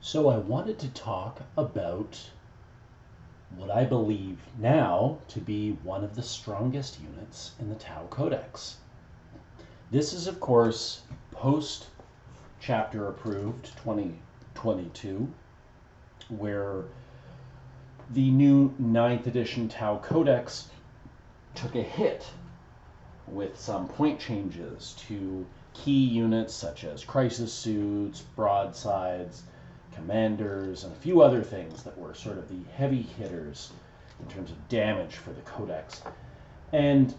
So I wanted to talk about what I believe now to be one of the strongest units in the Tau Codex. This is, of course, post chapter approved 2022, where the new ninth edition Tau Codex took a hit with some point changes to key units such as crisis suits, broadsides, commanders, and a few other things that were sort of the heavy hitters in terms of damage for the Codex. And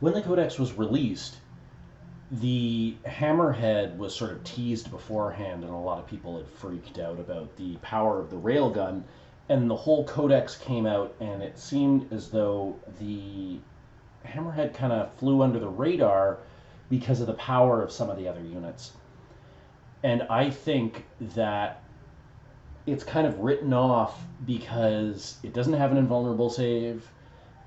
when the Codex was released, the Hammerhead was sort of teased beforehand, and a lot of people had freaked out about the power of the railgun. And the whole Codex came out, and it seemed as though the Hammerhead kind of flew under the radar because of the power of some of the other units. And I think that it's kind of written off because it doesn't have an invulnerable save.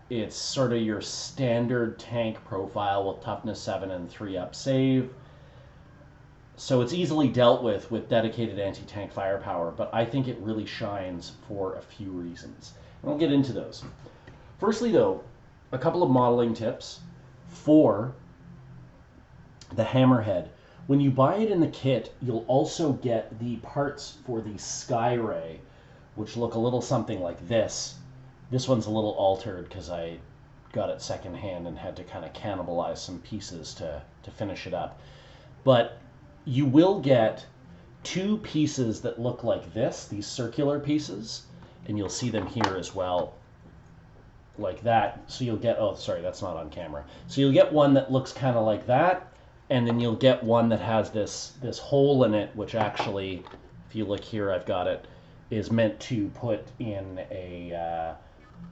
It's sort of your standard tank profile with toughness 7 and 3 up save. So it's easily dealt with dedicated anti-tank firepower, but I think it really shines for a few reasons. And I'll get into those. Firstly, though, a couple of modeling tips for the Hammerhead. When you buy it in the kit, you'll also get the parts for the Skyray, which look a little something like this. This one's a little altered because I got it secondhand and had to kind of cannibalize some pieces to finish it up. But you will get two pieces that look like this, these circular pieces, and you'll see them here as well, like that. So you'll get, oh, sorry, that's not on camera. So you'll get one that looks kind of like that, and then you'll get one that has this hole in it, which actually, if you look here, I've got it, is meant to put in a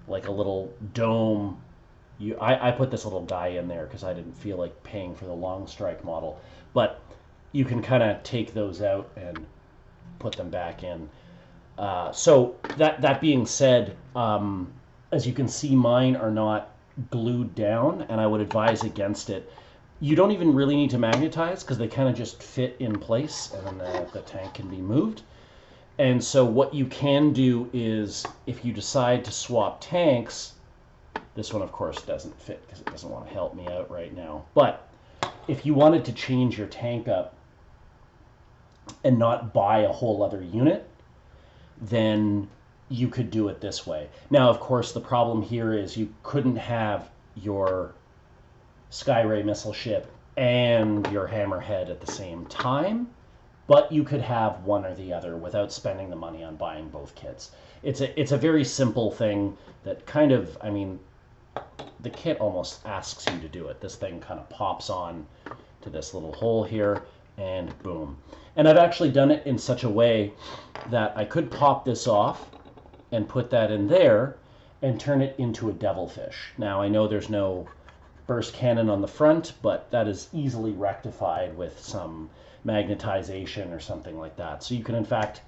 like a little dome. I put this little die in there because I didn't feel like paying for the long strike model, but you can kind of take those out and put them back in. So that being said, as you can see, mine are not glued down, and I would advise against it. You don't even really need to magnetize because they kind of just fit in place, and then the tank can be moved. And so what you can do is, if you decide to swap tanks, this one of course doesn't fit because it doesn't want to help me out right now, but if you wanted to change your tank up and not buy a whole other unit, then you could do it this way. Now, of course, the problem here is you couldn't have your Skyray missile ship and your Hammerhead at the same time, but you could have one or the other without spending the money on buying both kits. It's a very simple thing that kind of, I mean, the kit almost asks you to do it. This thing kind of pops on to this little hole here, and boom. And I've actually done it in such a way that I could pop this off and put that in there and turn it into a devilfish. Now, I know there's no burst cannon on the front, but that is easily rectified with some magnetization or something like that. So you can in fact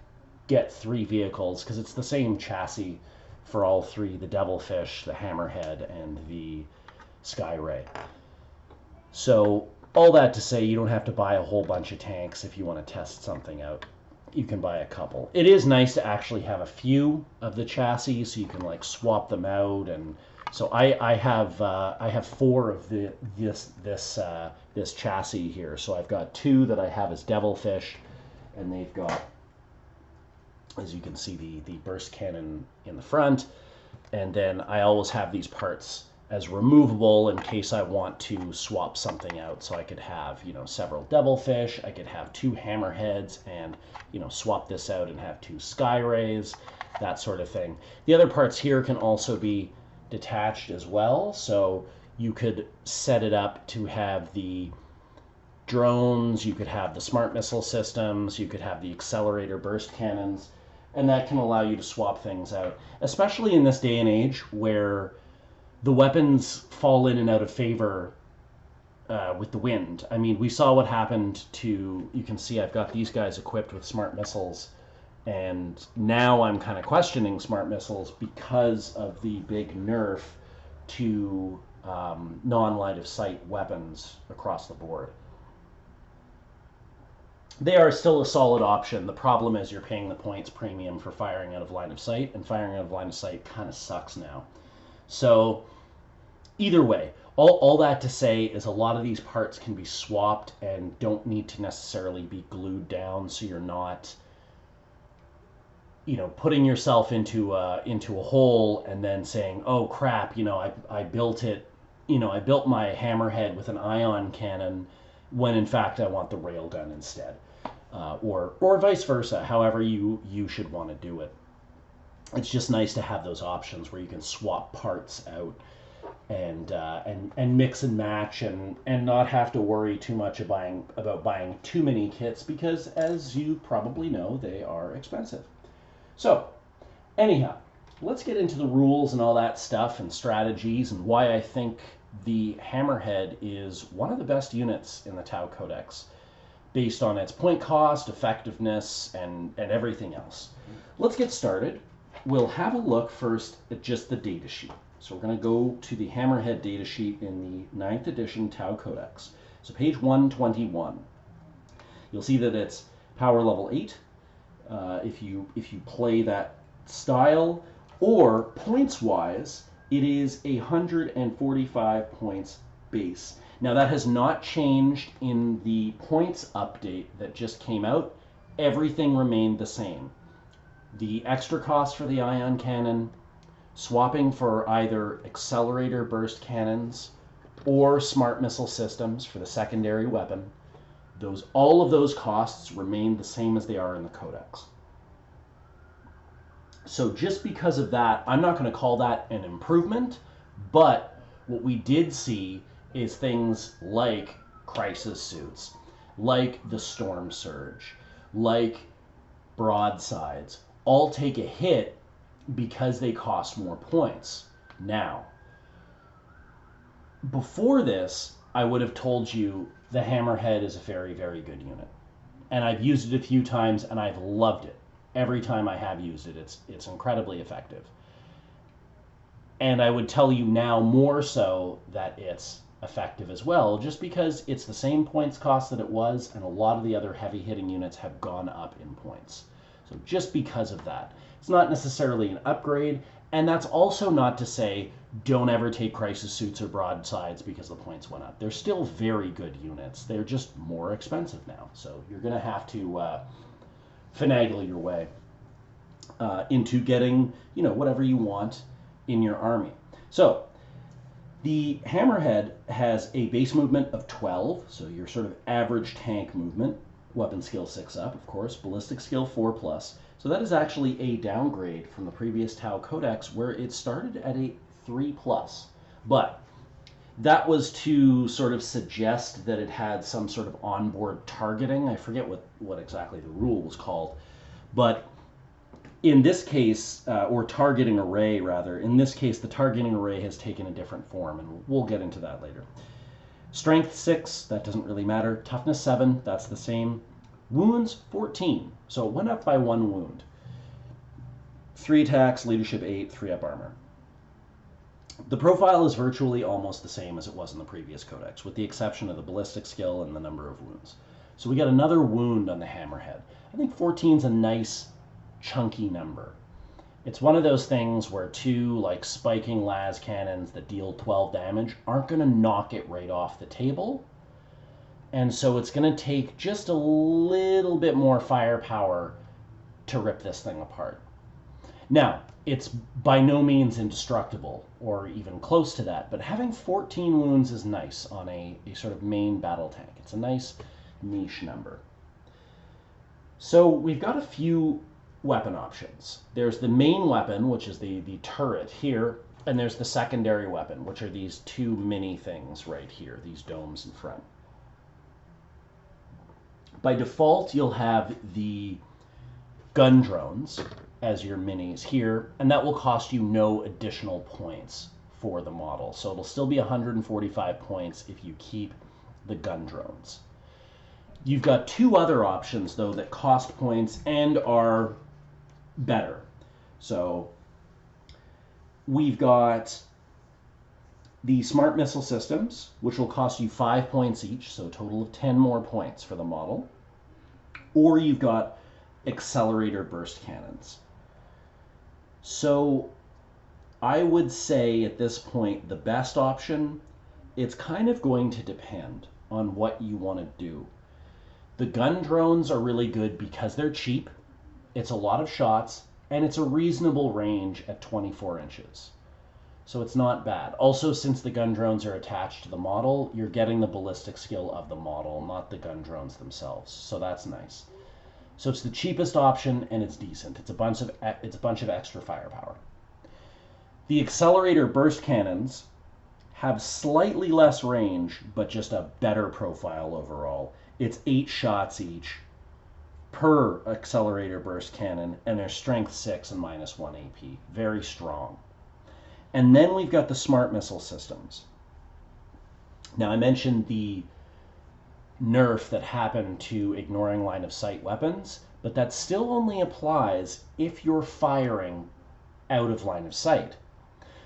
get 3 vehicles because it's the same chassis for all 3, the Devilfish, the Hammerhead, and the Skyray. So all that to say, you don't have to buy a whole bunch of tanks if you want to test something out. You can buy a couple. It is nice to actually have a few of the chassis so you can like swap them out. And so I have 4 of this chassis here. So I've got 2 that I have as Devilfish, and they've got, as you can see, the burst cannon in the front. And then I always have these parts as removable in case I want to swap something out. So I could have, several Devilfish, I could have 2 Hammerheads, and, swap this out and have 2 Skyrays, that sort of thing. The other parts here can also be detached as well. So you could set it up to have the drones, you could have the smart missile systems, you could have the accelerator burst cannons, and that can allow you to swap things out, especially in this day and age where the weapons fall in and out of favor with the wind. I mean, we saw what happened to, you can see I've got these guys equipped with smart missiles, and now I'm kind of questioning smart missiles because of the big nerf to non-line of sight weapons across the board. they are still a solid option. The problem is you're paying the points premium for firing out of line of sight, and firing out of line of sight kind of sucks now. So either way, all that to say is a lot of these parts can be swapped and don't need to necessarily be glued down, so you're not, putting yourself into a hole and then saying, oh crap, I built it, I built my Hammerhead with an ion cannon when in fact I want the railgun instead, or vice versa. However you should want to do it. It's just nice to have those options where you can swap parts out and mix and match and not have to worry too much about buying too many kits, because as you probably know, they are expensive. So anyhow, let's get into the rules and all that stuff and strategies and why I think the Hammerhead is one of the best units in the Tau Codex based on its point cost, effectiveness, and everything else. Let's get started. We'll have a look first at just the datasheet. So we're going to go to the Hammerhead datasheet in the 9th edition Tau Codex. So page 121. You'll see that it's power level 8. If you play that style, or points wise, it is 145 points base. Now that has not changed in the points update that just came out. Everything remained the same. The extra cost for the ion cannon, swapping for either accelerator burst cannons or smart missile systems for the secondary weapon, all of those costs remain the same as they are in the Codex. So just because of that, I'm not going to call that an improvement, but what we did see is things like crisis suits, like the storm surge, like broadsides, all take a hit because they cost more points. Now, before this, I would have told you the Hammerhead is a very, very good unit. And I've used it a few times and I've loved it. Every time I have used it, it's incredibly effective. And I would tell you now more so that it's effective as well, just because it's the same points cost that it was, and a lot of the other heavy hitting units have gone up in points. So just because of that, it's not necessarily an upgrade, and that's also not to say don't ever take crisis suits or broadsides because the points went up. They're still very good units. They're just more expensive now. So you're going to have to finagle your way into getting, whatever you want in your army. So the Hammerhead has a base movement of 12, so your sort of average tank movement. Weapon skill 6 up, of course. Ballistic skill 4+. So that is actually a downgrade from the previous Tau Codex, where it started at a 3+. But that was to sort of suggest that it had some sort of onboard targeting. I forget what exactly the rule was called. But in this case, or targeting array rather, in this case the targeting array has taken a different form, and we'll get into that later. Strength 6, that doesn't really matter. Toughness 7, that's the same. Wounds 14, so it went up by 1 wound. 3 attacks, leadership 8, 3 up armor. The profile is virtually almost the same as it was in the previous Codex, with the exception of the ballistic skill and the number of wounds. So we got another wound on the Hammerhead. I think 14 is a nice, chunky number. It's one of those things where 2 like spiking las cannons that deal 12 damage aren't going to knock it right off the table. And so it's going to take just a little bit more firepower to rip this thing apart. Now, it's by no means indestructible or even close to that, but having 14 wounds is nice on a sort of main battle tank. It's a nice niche number. So we've got a few weapon options. There's the main weapon, which is the turret here, and there's the secondary weapon, which are these 2 mini things right here, these domes in front. By default, you'll have the gun drones as your minis here, and that will cost you no additional points for the model. So it'll still be 145 points if you keep the gun drones. You've got 2 other options, though, that cost points and are better. So we've got the smart missile systems, which will cost you 5 points each, so a total of 10 more points for the model. or you've got accelerator burst cannons. So I would say at this point the best option, it's kind of going to depend on what you want to do. The gun drones are really good because they're cheap, it's a lot of shots, and it's a reasonable range at 24 inches. So it's not bad. Also, since the gun drones are attached to the model, you're getting the ballistic skill of the model, not the gun drones themselves. So that's nice. So it's the cheapest option and it's decent. It's a bunch of extra firepower. The accelerator burst cannons have slightly less range, but just a better profile overall. It's 8 shots each per accelerator burst cannon, and they're strength 6 and -1 AP. Very strong. And then we've got the smart missile systems. Now, I mentioned the nerf that happened to ignoring line of sight weapons, but that still only applies if you're firing out of line of sight.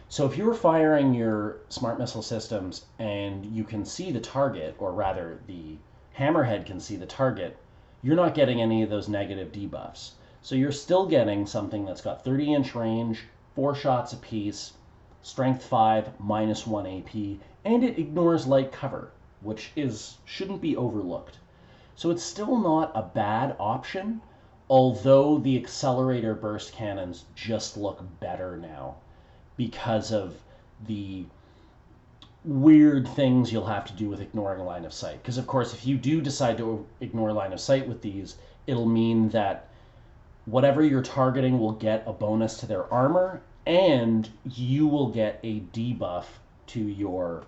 So if you're firing your smart missile systems and you can see the target, or rather the Hammerhead can see the target, you're not getting any of those negative debuffs. So you're still getting something that's got 30-inch range, 4 shots apiece, strength 5, -1 AP, and it ignores light cover, which shouldn't be overlooked. So it's still not a bad option, although the accelerator burst cannons just look better now because of the weird things you'll have to do with ignoring line of sight. Because, of course, if you do decide to ignore line of sight with these, it'll mean that whatever you're targeting will get a bonus to their armor, and you will get a debuff to your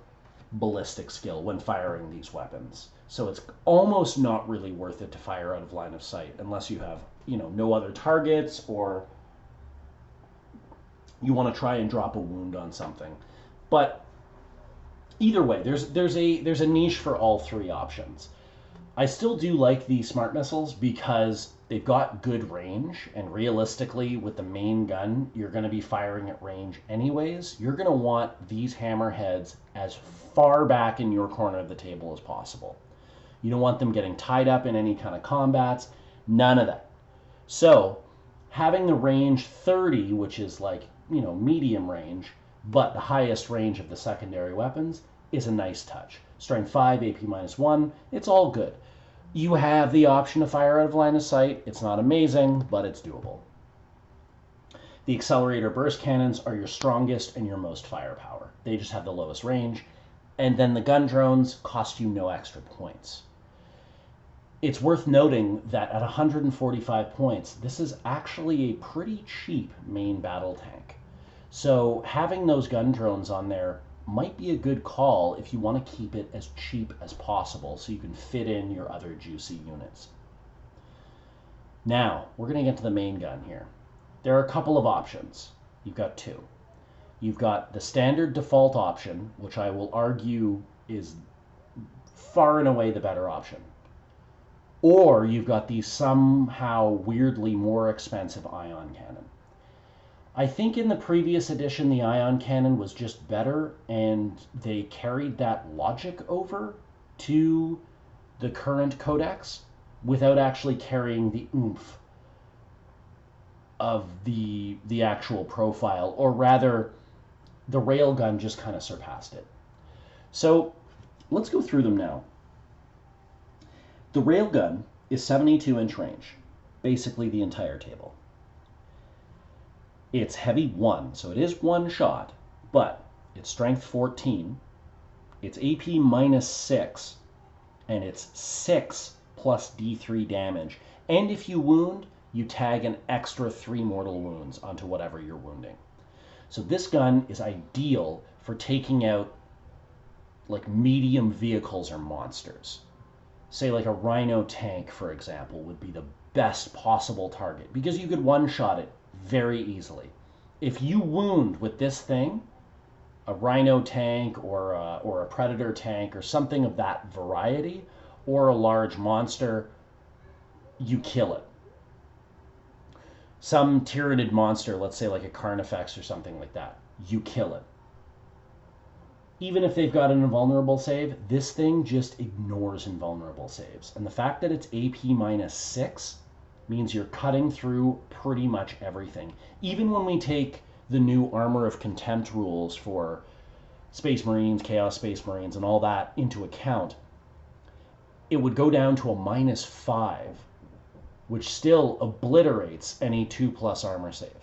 ballistic skill when firing these weapons. So it's almost not really worth it to fire out of line of sight unless you have, no other targets, or you want to try and drop a wound on something. But either way, there's a niche for all three options. I still do like the smart missiles because they've got good range, and realistically, with the main gun, you're going to be firing at range anyways. You're going to want these hammerheads as far back in your corner of the table as possible. You don't want them getting tied up in any kind of combats, none of that. So having the range 30, which is like, medium range, but the highest range of the secondary weapons, is a nice touch. Strength 5, AP -1, it's all good. You have the option to fire out of line of sight. It's not amazing, but it's doable. The accelerator burst cannons are your strongest and your most firepower. They just have the lowest range. And then the gun drones cost you no extra points. It's worth noting that at 145 points, this is actually a pretty cheap main battle tank. So having those gun drones on there might be a good call if you want to keep it as cheap as possible so you can fit in your other juicy units. Now, we're going to get to the main gun here. There are a couple of options. You've got two. You've got the standard default option, which I will argue is far and away the better option. Or you've got the somehow weirdly more expensive ion cannon. I think in the previous edition, the ion cannon was just better, and they carried that logic over to the current codex without actually carrying the oomph of the actual profile, or rather, the railgun just kind of surpassed it. So let's go through them now. The railgun is 72-inch range, basically the entire table. It's heavy 1, so it is one shot, but it's strength 14, it's AP -6, and it's 6 plus D3 damage. And if you wound, you tag an extra 3 mortal wounds onto whatever you're wounding. So this gun is ideal for taking out like medium vehicles or monsters. Say like a Rhino tank, for example, would be the best possible target because you could one-shot it very easily. If you wound with this thing, a Rhino tank or a Predator tank or something of that variety, or a large monster, you kill it. Some tyrannid monster, let's say like a Carnifex or something like that, you kill it. Even if they've got an invulnerable save, this thing just ignores invulnerable saves. And the fact that it's AP -6 means you're cutting through pretty much everything. Even when we take the new Armor of Contempt rules for Space Marines, Chaos Space Marines, and all that into account, it would go down to a -5, which still obliterates any 2+ armor save.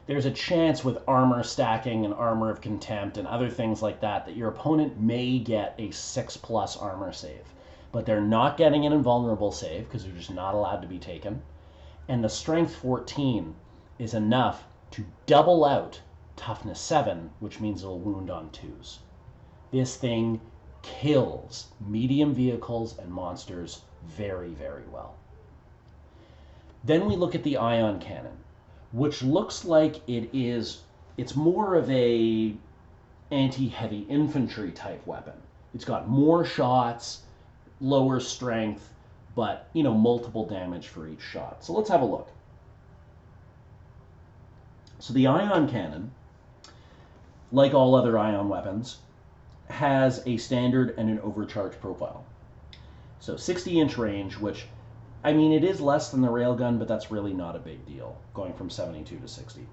There's a chance with armor stacking and Armor of Contempt and other things like that that your opponent may get a 6+ armor save, but they're not getting an invulnerable save because they're just not allowed to be taken. And the Strength 14 is enough to double out Toughness 7, which means it'll wound on 2s. This thing kills medium vehicles and monsters very, very well. Then we look at the ion cannon, which looks like it's more of a anti-heavy infantry type weapon. It's got more shots, lower strength, but multiple damage for each shot. So let's have a look. So the ion cannon, like all other ion weapons, has a standard and an overcharge profile. So 60-inch range, which, I mean, it is less than the railgun, but that's really not a big deal, going from 72 to 60.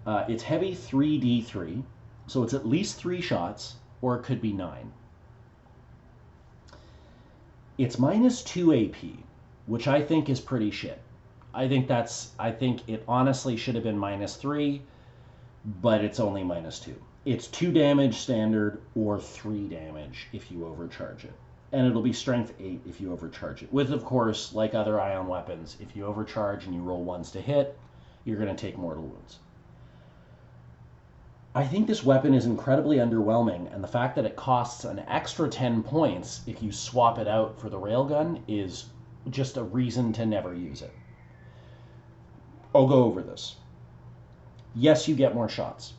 It's heavy 3d3, so it's at least 3 shots, or it could be 9. It's -2 AP, which I think is pretty shit. I think it honestly should have been -3, but it's only -2. It's 2 damage standard or 3 damage if you overcharge it. And it'll be strength 8 if you overcharge it. With, of course, like other ion weapons, if you overcharge and you roll 1s to hit, you're going to take mortal wounds. I think this weapon is incredibly underwhelming, and the fact that it costs an extra 10 points if you swap it out for the railgun is just a reason to never use it. I'll go over this. Yes, you get more shots.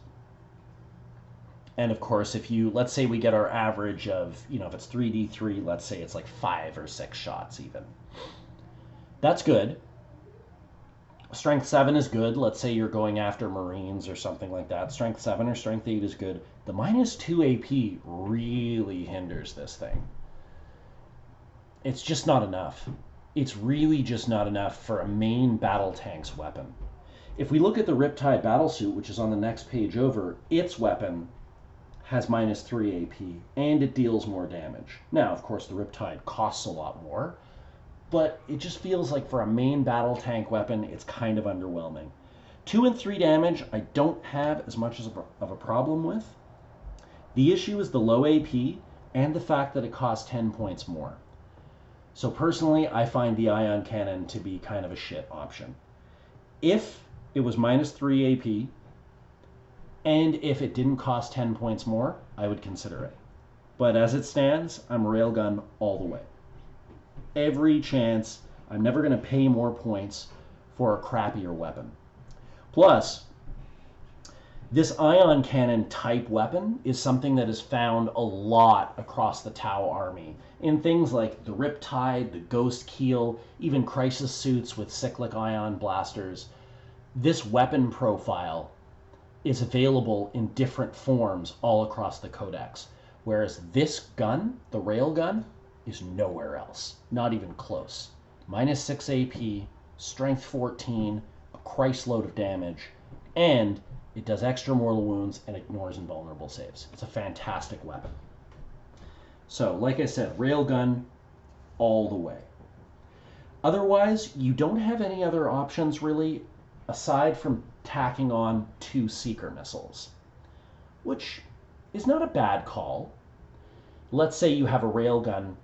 And of course, let's say we get our average of, if it's 3d3, let's say it's like 5 or 6 shots even. That's good. Strength 7 is good. Let's say you're going after Marines or something like that. Strength 7 or Strength 8 is good. The -2 AP really hinders this thing. It's just not enough. It's really just not enough for a main battle tank's weapon. If we look at the Riptide Battlesuit, which is on the next page over, its weapon has -3 AP, and it deals more damage. Now, of course, the Riptide costs a lot more, but it just feels like for a main battle tank weapon, it's kind of underwhelming. 2 and 3 damage, I don't have as much of a problem with. The issue is the low AP and the fact that it costs 10 points more. So personally, I find the ion cannon to be kind of a shit option. If it was -3 AP, and if it didn't cost 10 points more, I would consider it. But as it stands, I'm railgun all the way. Every chance. I'm never going to pay more points for a crappier weapon. Plus, this ion cannon type weapon is something that is found a lot across the Tau army in things like the Riptide, the Ghost Keel, even crisis suits with cyclic ion blasters. This weapon profile is available in different forms all across the codex, whereas this gun, the railgun, is nowhere else, not even close. -6 AP, strength 14, a Christ load of damage, and it does extra mortal wounds and ignores invulnerable saves. It's a fantastic weapon. So, like I said, railgun all the way. Otherwise, you don't have any other options really, aside from tacking on 2 seeker missiles, which is not a bad call. Let's say you have a railgun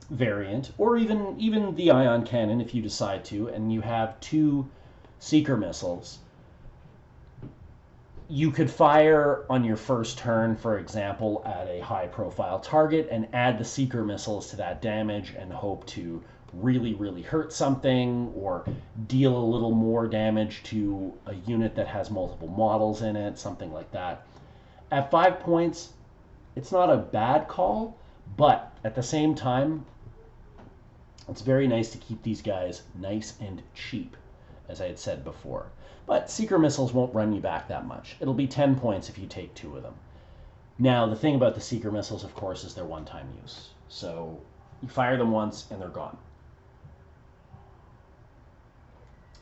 variant, or even the ion cannon if you decide to, and you have 2 seeker missiles. You could fire on your first turn, for example, at a high-profile target and add the seeker missiles to that damage and hope to really, really hurt something or deal a little more damage to a unit that has multiple models in it, something like that. At 5 points, it's not a bad call, but at the same time, it's very nice to keep these guys nice and cheap, as I had said before. But seeker missiles won't run you back that much. It'll be 10 points if you take 2 of them. Now, the thing about the Seeker missiles, of course, is they're one-time use. So you fire them once and they're gone.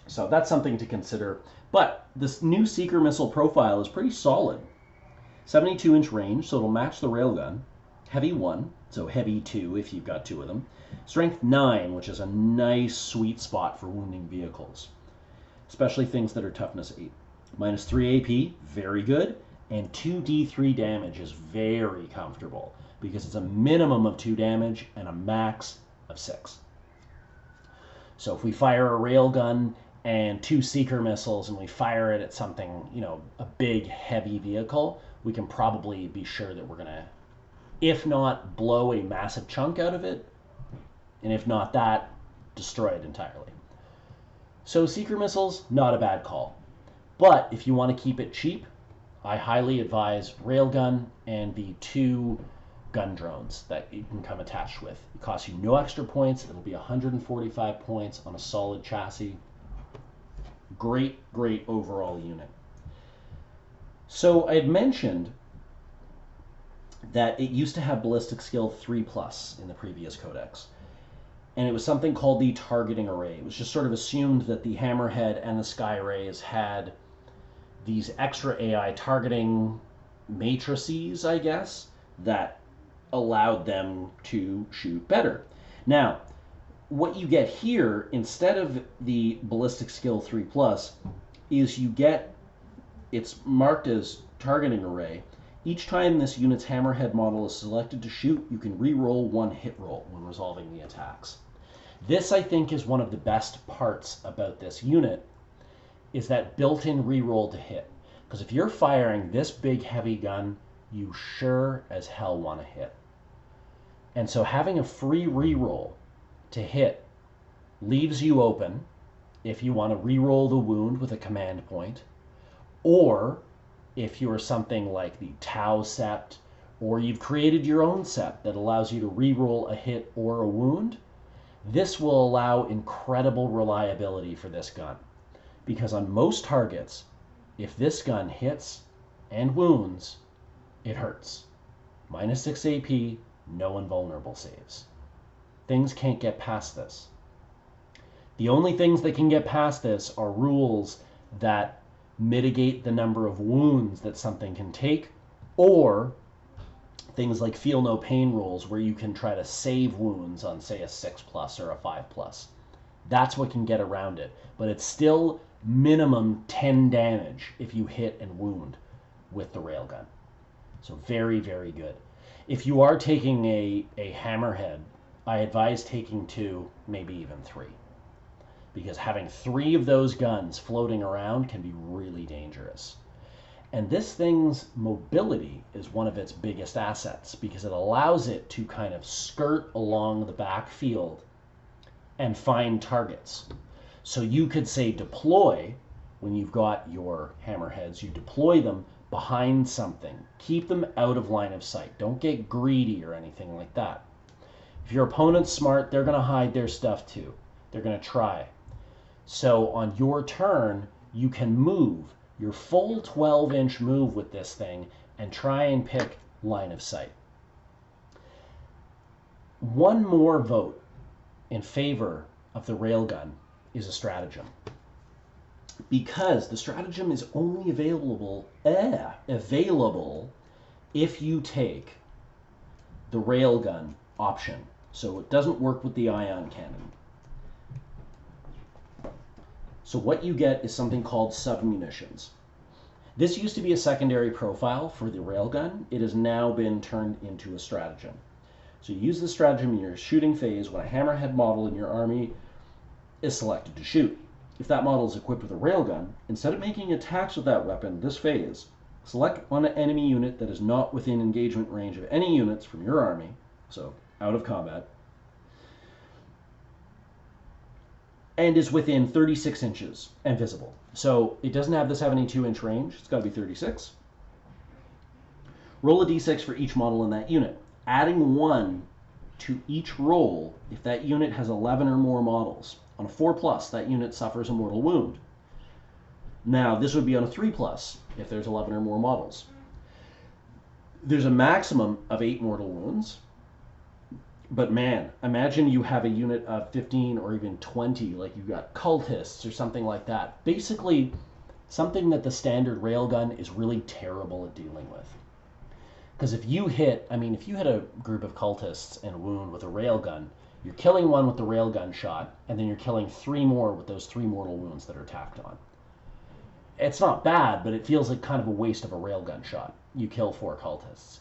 So that's something to consider. But this new Seeker missile profile is pretty solid. 72-inch range, so it'll match the railgun. Heavy 1, so heavy 2 if you've got 2 of them. Strength 9, which is a nice sweet spot for wounding vehicles, especially things that are toughness 8. Minus 3 AP, very good. And 2d3 damage is very comfortable because it's a minimum of 2 damage and a max of 6. So if we fire a railgun and 2 Seeker missiles and we fire it at something, you know, a big heavy vehicle, we can probably be sure that we're going to, if not blow a massive chunk out of it, and if not that, destroy it entirely. So Seeker missiles, not a bad call. But if you want to keep it cheap, I highly advise railgun and the 2 gun drones that you can come attached with. It costs you no extra points. It'll be 145 points on a solid chassis. Great, great overall unit. So I had mentioned that it used to have ballistic skill 3+ in the previous codex. And it was something called the targeting array. It was just sort of assumed that the Hammerhead and the Sky Rays had these extra AI targeting matrices, I guess, that allowed them to shoot better. Now, what you get here, instead of the ballistic skill 3+, is you get, it's marked as targeting array. Each time this unit's Hammerhead model is selected to shoot, you can re-roll 1 hit roll when resolving the attacks. This, I think, is one of the best parts about this unit, is that built-in re-roll to hit. Because if you're firing this big heavy gun, you sure as hell want to hit. And so having a free re-roll to hit leaves you open if you want to re-roll the wound with a command point, or if you're something like the Tau Sept, or you've created your own Sept that allows you to re-roll a hit or a wound, this will allow incredible reliability for this gun. Because on most targets, if this gun hits and wounds, it hurts. Minus 6 AP, no invulnerable saves. Things can't get past this. The only things that can get past this are rules that mitigate the number of wounds that something can take, or things like feel no pain rules where you can try to save wounds on, say, a 6+ or a 5+. That's what can get around it. But it's still minimum 10 damage if you hit and wound with the railgun. So very, very good. If you are taking a Hammerhead, I advise taking 2, maybe even 3. Because having 3 of those guns floating around can be really dangerous. And this thing's mobility is one of its biggest assets because it allows it to kind of skirt along the backfield and find targets. So you could say deploy, when you've got your Hammerheads, you deploy them behind something. Keep them out of line of sight. Don't get greedy or anything like that. If your opponent's smart, they're going to hide their stuff too. They're going to try. So on your turn, you can move your full 12-inch move with this thing and try and pick line of sight. One more vote in favor of the railgun is a stratagem. Because the stratagem is only available if you take the railgun option. So it doesn't work with the ion cannon. So what you get is something called submunitions. This used to be a secondary profile for the railgun. It has now been turned into a stratagem. So you use the stratagem in your shooting phase when a Hammerhead model in your army is selected to shoot. If that model is equipped with a railgun, instead of making attacks with that weapon this phase, select one enemy unit that is not within engagement range of any units from your army, so out of combat, and is within 36 inches and visible. So it doesn't have the 72-inch range. It's got to be 36. Roll a d6 for each model in that unit, adding 1 to each roll if that unit has 11 or more models. On a 4+, that unit suffers a mortal wound. Now, this would be on a 3+ if there's 11 or more models. There's a maximum of 8 mortal wounds, but man, imagine you have a unit of 15 or even 20, like you've got cultists or something like that. Basically, something that the standard railgun is really terrible at dealing with. Because if you hit, I mean, if you hit a group of cultists and wound with a railgun, you're killing one with the railgun shot, and then you're killing 3 more with those 3 mortal wounds that are tacked on. It's not bad, but it feels like kind of a waste of a railgun shot. You kill 4 cultists.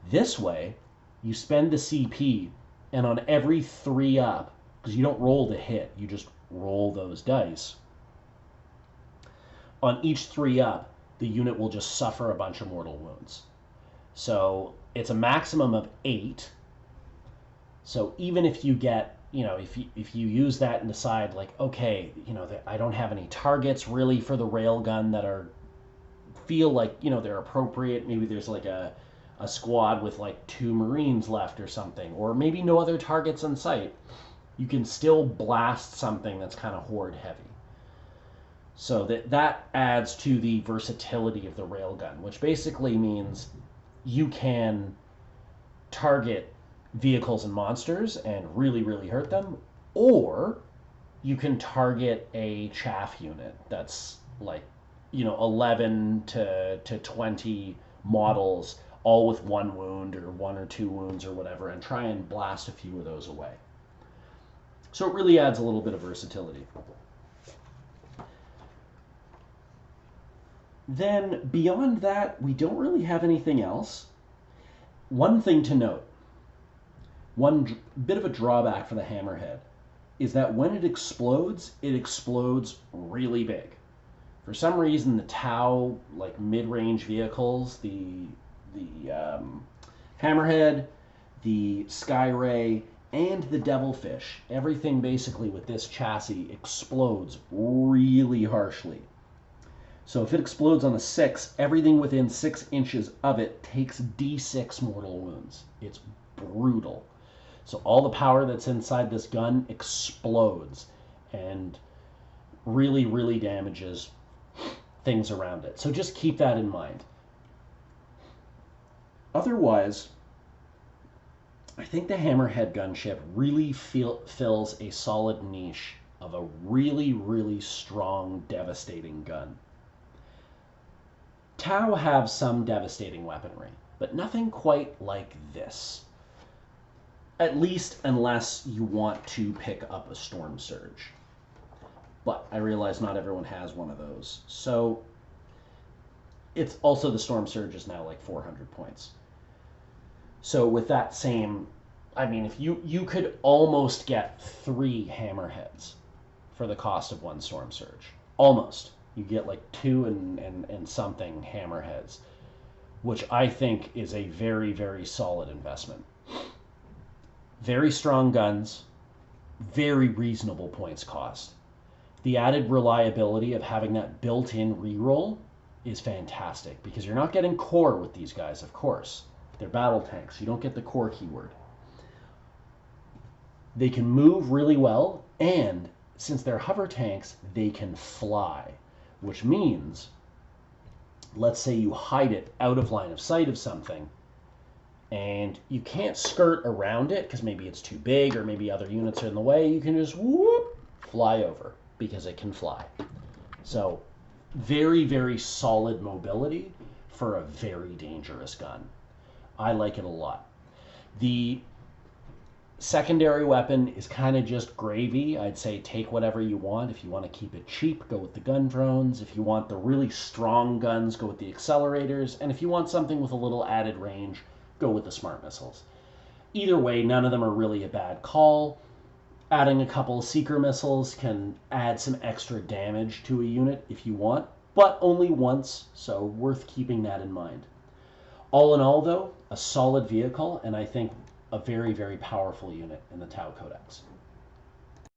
This way, you spend the CP, and on every 3 up, because you don't roll to hit, you just roll those dice. On each 3 up, the unit will just suffer a bunch of mortal wounds. So it's a maximum of 8. So even if you get, if you use that and decide like, okay, I don't have any targets really for the railgun that feel like, they're appropriate. Maybe there's like a squad with like 2 Marines left or something, or maybe no other targets in sight. You can still blast something that's kind of horde heavy. So that adds to the versatility of the railgun, which basically means you can target vehicles and monsters and really, really hurt them, or you can target a chaff unit that's like, 11 to 20 models, all with 1 wound or 1 or 2 wounds or whatever, and try and blast a few of those away. So it really adds a little bit of versatility. Then beyond that, we don't really have anything else. One thing to note, one bit of a drawback for the Hammerhead, is that when it explodes really big. For some reason, the Tau, like mid-range vehicles, the Hammerhead, the Skyray, and the Devilfish, everything basically with this chassis explodes really harshly. So if it explodes on a 6, everything within 6 inches of it takes D6 mortal wounds. It's brutal. So all the power that's inside this gun explodes and really, really damages things around it. So just keep that in mind. Otherwise, I think the Hammerhead gunship really fills a solid niche of a really, really strong, devastating gun. Tau have some devastating weaponry, but nothing quite like this. At least unless you want to pick up a Storm Surge. But I realize not everyone has one of those. So it's also, the Storm Surge is now like 400 points. So with that same, I mean, if you could almost get 3 Hammerheads for the cost of 1 Storm Surge. Almost. You get like 2 and something Hammerheads, which I think is a very, very solid investment. Very strong guns, very reasonable points cost. The added reliability of having that built-in reroll is fantastic, because you're not getting core with these guys, of course. They're battle tanks. You don't get the core keyword. They can move really well, and since they're hover tanks, they can fly, which means, let's say you hide it out of line of sight of something, and you can't skirt around it because maybe it's too big or maybe other units are in the way, you can just whoop, fly over because it can fly. So very, very solid mobility for a very dangerous gun. I like it a lot. The secondary weapon is kind of just gravy. I'd say take whatever you want. If you want to keep it cheap, go with the gun drones. If you want the really strong guns, go with the accelerators. And if you want something with a little added range, go with the smart missiles. Either way, none of them are really a bad call. Adding a couple of seeker missiles can add some extra damage to a unit if you want, but only once, so worth keeping that in mind. All in all, though, a solid vehicle, and I think a very, very powerful unit in the Tau Codex.